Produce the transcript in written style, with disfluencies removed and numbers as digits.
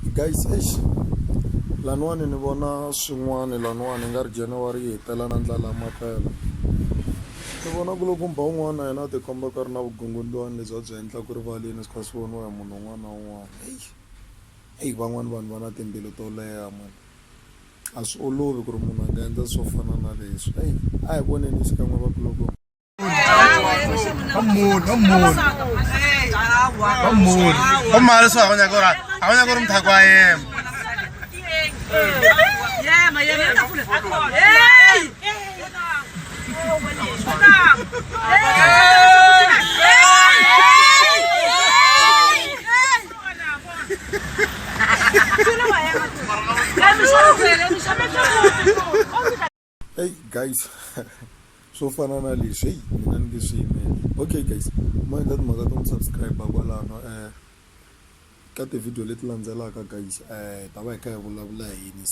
Guys, lanwani ni vona swin'wana lanwani nga ri January yi hetela na ndlala maphela. Ni vona ku loko mba un'wana yena ti komba ku ri na vugungundzwani lebyi a byi endla ku rivaleni swi kha swi voniwa hi munhu un'wana na un'wana. Van'wani vanhu va na timbilu to leha mani. A swi olovi ku ri munhu a nga endla swo fana na leswi. A hi voneni xikan'we vakuloko. Come on, let's go. I want to go to Mthagwaye. Yeah, my Hey guys, so fana na leswi mina ni nge swi yimeli. Okay guys, ma endla timhaka to subscribe kwalano ka ti video leti landzelaka guys ta va hi kha hi vulavula hi yini.